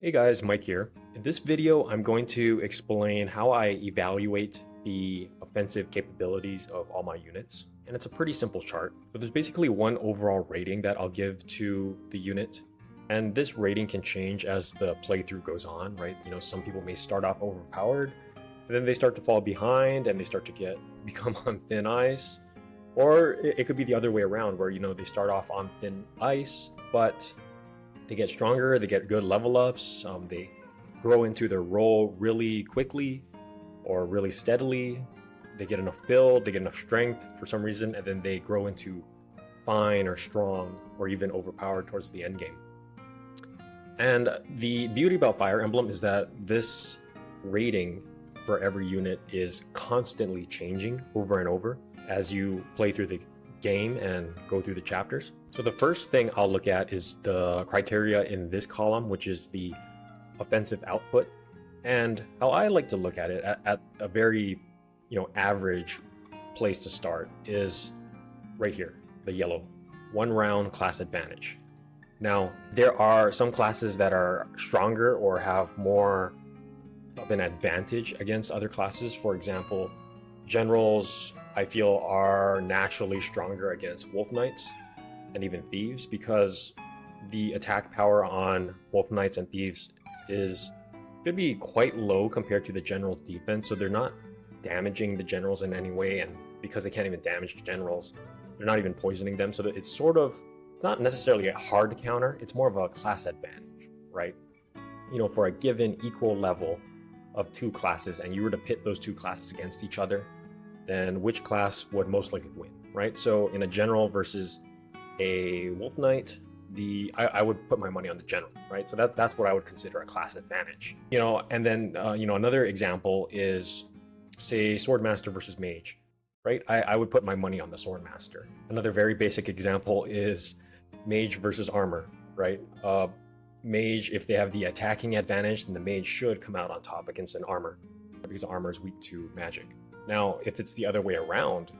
Hey guys, Mike here. In this video, I'm going to explain how I evaluate the offensive capabilities of all my units. And it's a pretty simple chart. So there's basically one overall rating that I'll give to the unit. And this rating can change as the playthrough goes on, right? Some people may start off overpowered, and then they start to fall behind and they start to become on thin ice. Or it could be the other way around where, they start off on thin ice, but they get stronger, they get good level ups, they grow into their role really quickly or really steadily. They get enough build, they get enough strength for some reason, and then they grow into fine or strong or even overpowered towards the end game. And the beauty about Fire Emblem is that this rating for every unit is constantly changing over and over as you play through the game and go through the chapters. So the first thing I'll look at is the criteria in this column, which is the offensive output. And how I like to look at it at a very, average place to start is right here, the yellow, 1 round class advantage. Now, there are some classes that are stronger or have more of an advantage against other classes. For example, generals, I feel, are naturally stronger against wolf knights and even thieves because the attack power on wolf knights and thieves could be quite low compared to the general's defense, so they're not damaging the generals in any way, and because they can't even damage the generals, they're not even poisoning them, so it's sort of not necessarily a hard counter, it's more of a class advantage, right? For a given equal level of two classes and you were to pit those two classes against each other, then which class would most likely win, right? So in a general versus a wolf knight, I would put my money on the general, right? So that's what I would consider a class advantage. And then another example is, say, swordmaster versus mage, right? I would put my money on the swordmaster. Another very basic example is mage versus armor, right? Mage, if they have the attacking advantage, then the mage should come out on top against an armor because armor is weak to magic. Now, if it's the other way around,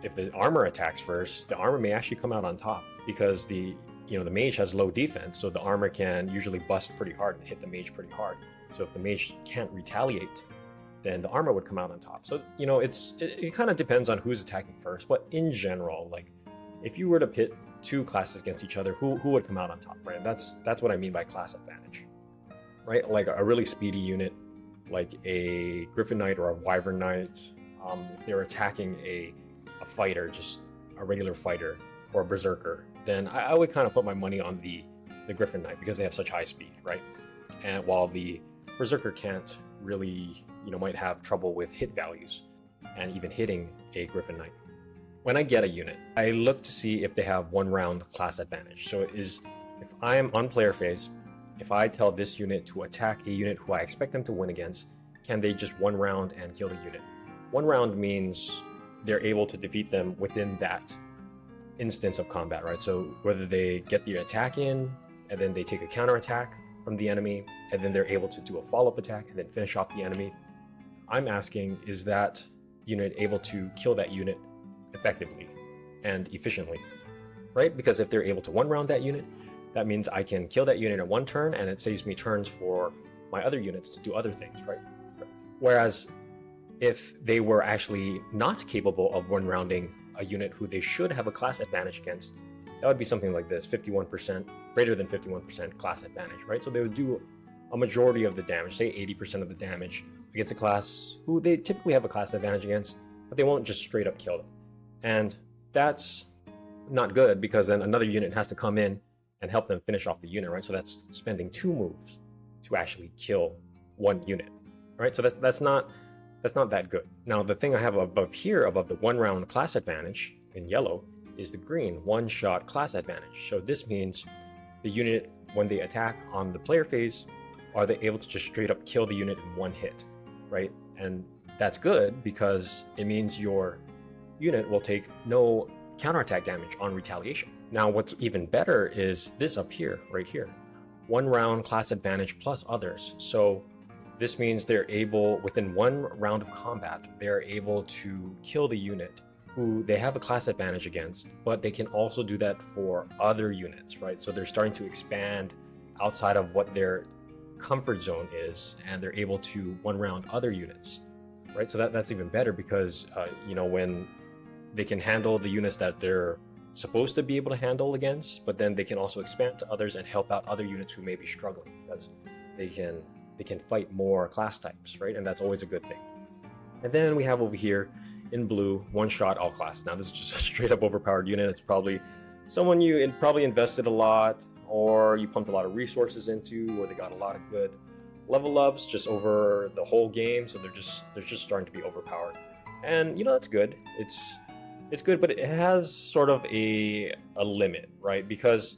if the armor attacks first, the armor may actually come out on top because the mage has low defense, so the armor can usually bust pretty hard and hit the mage pretty hard. So if the mage can't retaliate, then the armor would come out on top. So it kind of depends on who's attacking first, but in general, like if you were to pit two classes against each other, who would come out on top, right? That's what I mean by class advantage, right? Like a really speedy unit, like a Griffin Knight or a Wyvern Knight, if they're attacking a fighter, just a regular fighter or a berserker, then I would kind of put my money on the Griffin Knight because they have such high speed, right? And while the berserker can't really, might have trouble with hit values and even hitting a Griffin Knight. When I get a unit, I look to see if they have 1 round class advantage. So if I am on player phase, if I tell this unit to attack a unit who I expect them to win against, can they just 1 round and kill the unit? 1 round means they're able to defeat them within that instance of combat, right? So whether they get the attack in, and then they take a counter attack from the enemy, and then they're able to do a follow-up attack and then finish off the enemy. I'm asking, is that unit able to kill that unit effectively and efficiently, right? Because if they're able to 1 round that unit, that means I can kill that unit in 1 turn and it saves me turns for my other units to do other things, right? Whereas if they were actually not capable of 1 rounding a unit who they should have a class advantage against, that would be something like this, 51%, greater than 51% class advantage, right? So they would do a majority of the damage, say 80% of the damage against a class who they typically have a class advantage against, but they won't just straight up kill them. And that's not good because then another unit has to come in and help them finish off the unit, right? So that's spending 2 moves to actually kill 1 unit, right? So that's not that good. Now, the thing I have above here, above the 1 round class advantage in yellow, is the green 1-shot class advantage. So this means the unit, when they attack on the player phase, are they able to just straight up kill the unit in 1 hit, right? And that's good because it means your unit will take no counterattack damage on retaliation. Now, what's even better is this up here, right here, 1 round class advantage plus others. So this means they're able, within 1 round of combat, they're able to kill the unit who they have a class advantage against, but they can also do that for other units, right? So they're starting to expand outside of what their comfort zone is, and they're able to one round other units, right? So that's even better because when they can handle the units that they're supposed to be able to handle against, but then they can also expand to others and help out other units who may be struggling because they can fight more class types, right? And that's always a good thing. And then we have over here in blue, one shot all classes. Now this is just a straight up overpowered unit. It's probably someone you probably invested a lot, or you pumped a lot of resources into, or they got a lot of good level ups just over the whole game, so they're just starting to be overpowered. And that's good. It's good, but it has sort of a limit, right? Because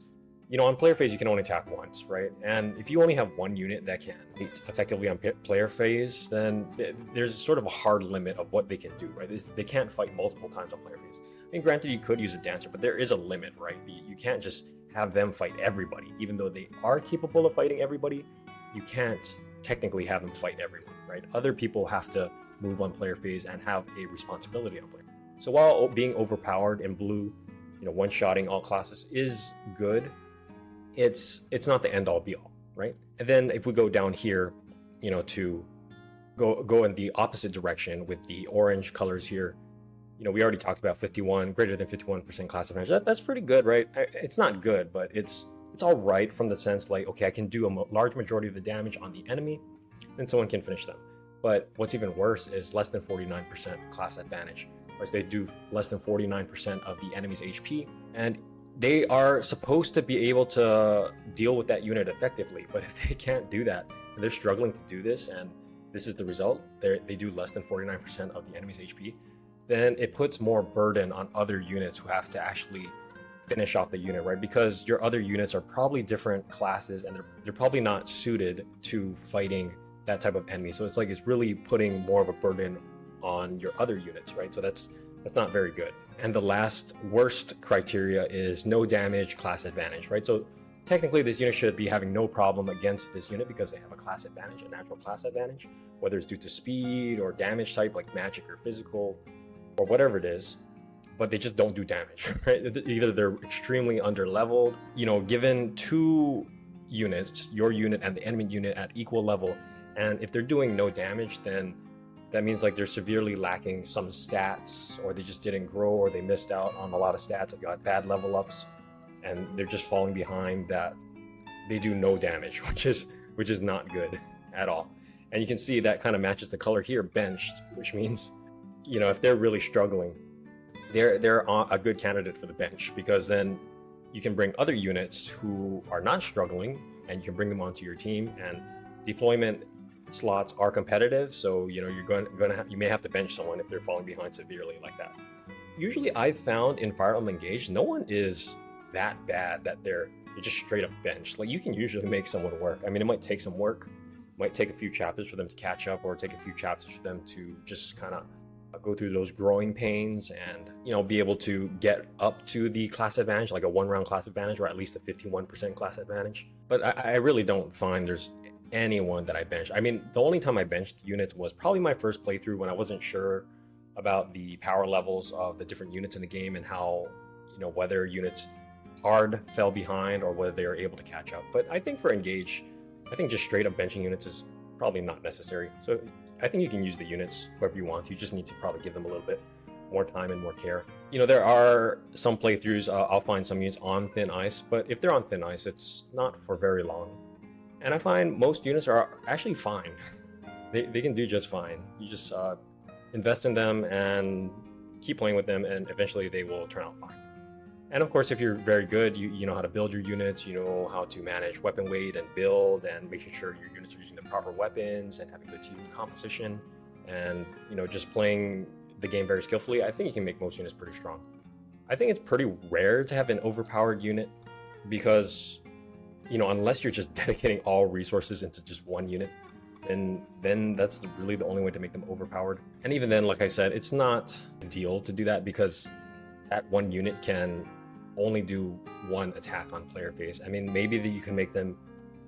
on player phase you can only attack once, right? And if you only have one unit that can be effectively on player phase, then there's sort of a hard limit of what they can do, right? They can't fight multiple times on player phase. I mean, granted, you could use a dancer, but there is a limit, right? You can't just have them fight everybody. Even though they are capable of fighting everybody, you can't technically have them fight everyone, right? Other people have to move on player phase and have a responsibility on player. So while being overpowered in blue, one-shotting all classes is good, it's not the end-all be-all, right? And then if we go down here, to go in the opposite direction with the orange colors here, we already talked about 51, greater than 51% class advantage. That's pretty good, right? It's not good, but it's all right from the sense like, okay, I can do a large majority of the damage on the enemy, then someone can finish them. But what's even worse is less than 49% class advantage. Whereas they do less than 49% of the enemy's HP, and they are supposed to be able to deal with that unit effectively. But if they can't do that, and they're struggling to do this, and this is the result, they do less than 49% of the enemy's HP, then it puts more burden on other units who have to actually finish off the unit, right? Because your other units are probably different classes, and they're probably not suited to fighting that type of enemy. So it's really putting more of a burden on your other units, right? So that's not very good. And the last worst criteria is no damage class advantage, right? So technically this unit should be having no problem against this unit because they have a class advantage, a natural class advantage, whether it's due to speed or damage type like magic or physical or whatever it is, but they just don't do damage, right? Either they're extremely under-leveled, given two units, your unit and the enemy unit at equal level, and if they're doing no damage, then that means they're severely lacking some stats, or they just didn't grow, or they missed out on a lot of stats, or got bad level ups, and they're just falling behind, that they do no damage, which is not good at all. And you can see that kind of matches the color here, benched, which means, if they're really struggling, they're a good candidate for the bench, because then you can bring other units who are not struggling, and you can bring them onto your team, and deployment slots are competitive, so you may have to bench someone if they're falling behind severely like that. Usually I've found in Fire Emblem Engage, no one is that bad that they're just straight up benched. You can usually make someone work. I mean, it might take some work, might take a few chapters for them to catch up, or take a few chapters for them to just kind of go through those growing pains and be able to get up to the class advantage, like a one-round class advantage, or at least a 51% class advantage. But I really don't find there's anyone that I benched. I mean, the only time I benched units was probably my first playthrough, when I wasn't sure about the power levels of the different units in the game, and how whether units hard fell behind or whether they were able to catch up. But I think for Engage, I think just straight up benching units is probably not necessary. So I think you can use the units whoever you want. You just need to probably give them a little bit more time and more care. There are some playthroughs, I'll find some units on thin ice, but if they're on thin ice, it's not for very long. And I find most units are actually fine. They can do just fine. You just invest in them and keep playing with them, and eventually they will turn out fine. And of course, if you're very good, you know how to build your units, you know how to manage weapon weight and build, and making sure your units are using the proper weapons and having good team composition, and just playing the game very skillfully. I think you can make most units pretty strong. I think it's pretty rare to have an overpowered unit, because unless you're just dedicating all resources into just one unit, then that's really the only way to make them overpowered. And even then, like I said, it's not ideal to do that, because that one unit can only do one attack on player phase. I mean, maybe that you can make them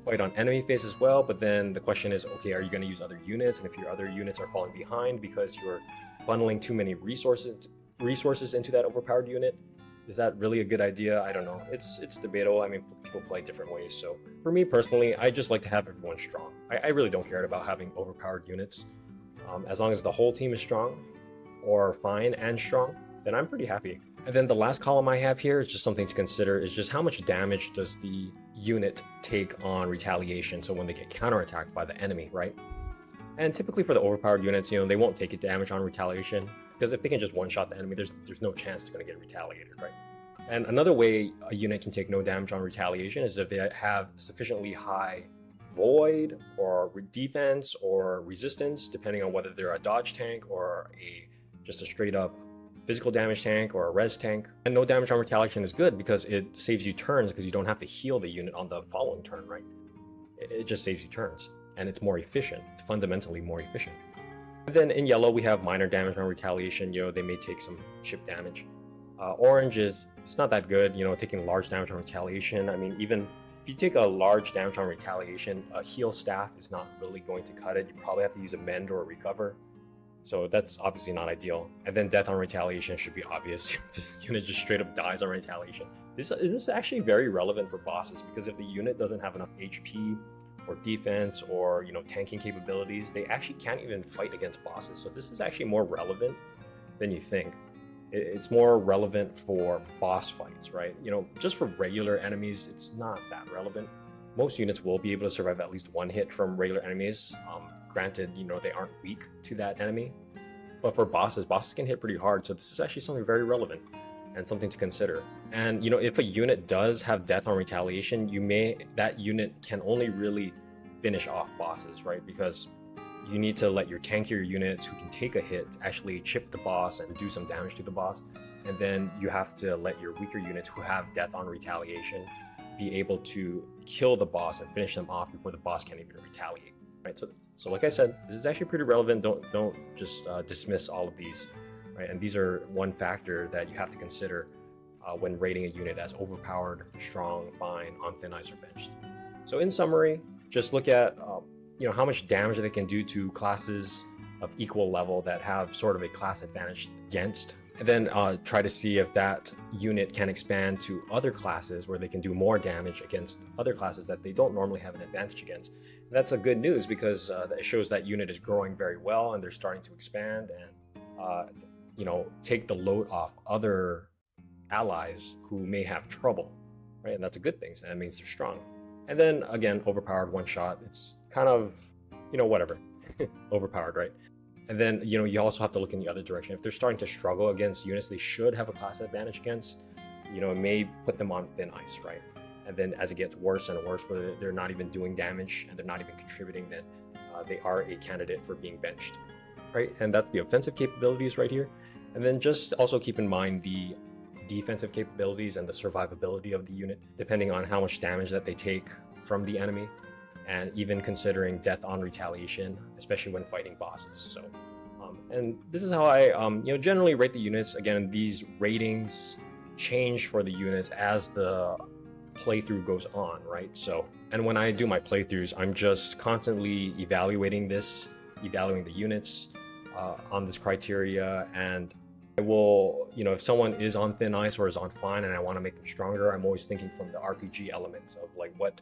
fight on enemy phase as well, but then the question is, okay, are you going to use other units? And if your other units are falling behind because you're funneling too many resources into that overpowered unit, is that really a good idea? I don't know. It's debatable. I mean, people play different ways. So for me personally, I just like to have everyone strong. I really don't care about having overpowered units. As long as the whole team is strong or fine and strong, then I'm pretty happy. And then the last column I have here is just something to consider, is just how much damage does the unit take on retaliation, so when they get counterattacked by the enemy, right? And typically for the overpowered units, they won't take it damage on retaliation, because if they can just one-shot the enemy, there's no chance it's going to get retaliated, right? And another way a unit can take no damage on retaliation is if they have sufficiently high void or defense or resistance, depending on whether they're a dodge tank or just a straight up physical damage tank or a res tank. And no damage on retaliation is good because it saves you turns, because you don't have to heal the unit on the following turn, right? It just saves you turns, and it's more efficient. It's fundamentally more efficient. And then in yellow, we have minor damage on retaliation. They may take some chip damage. Orange it's not that good, taking large damage on retaliation. I mean, even if you take a large damage on retaliation, a heal staff is not really going to cut it. You probably have to use a mend or a recover. So that's obviously not ideal. And then death on retaliation should be obvious. The unit just straight up dies on retaliation. This is actually very relevant for bosses, because if the unit doesn't have enough HP or defense or tanking capabilities, they actually can't even fight against bosses. So this is actually more relevant than you think. It's more relevant for boss fights, right? Just for regular enemies, it's not that relevant. Most units will be able to survive at least one hit from regular enemies. Granted, they aren't weak to that enemy. But for bosses can hit pretty hard. So this is actually something very relevant and something to consider. And if a unit does have death on retaliation, that unit can only really finish off bosses, right? Because you need to let your tankier units who can take a hit actually chip the boss and do some damage to the boss. And then you have to let your weaker units who have death on retaliation be able to kill the boss and finish them off before the boss can even retaliate, right? So like I said, this is actually pretty relevant. Don't just dismiss all of these, right? And these are one factor that you have to consider when rating a unit as overpowered, strong, fine, on thin ice, or benched. So in summary, just look at how much damage they can do to classes of equal level that have sort of a class advantage against, and then try to see if that unit can expand to other classes where they can do more damage against other classes that they don't normally have an advantage against. And that's a good news, because it shows that unit is growing very well and they're starting to expand and take the load off other allies who may have trouble, right? And that's a good thing. So that means they're strong. And then again, overpowered one shot, it's kind of whatever. Overpowered, right? And then you also have to look in the other direction. If they're starting to struggle against units they should have a class advantage against, it may put them on thin ice, right? And then as it gets worse and worse, where they're not even doing damage and they're not even contributing, then they are a candidate for being benched, right? And that's the offensive capabilities right here. And then just also keep in mind the defensive capabilities and the survivability of the unit, depending on how much damage that they take from the enemy, and even considering death on retaliation, especially when fighting bosses. So, and this is how I, generally rate the units. Again, these ratings change for the units as the playthrough goes on, right? So, and when I do my playthroughs, I'm just constantly evaluating the units on this criteria, and I will, if someone is on thin ice or is on fine and I want to make them stronger, I'm always thinking from the RPG elements of like, what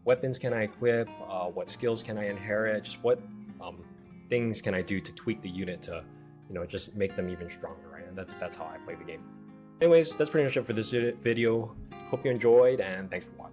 weapons can I equip, what skills can I inherit, just what things can I do to tweak the unit to, just make them even stronger, right? And that's how I play the game. Anyways, that's pretty much it for this video. Hope you enjoyed, and thanks for watching.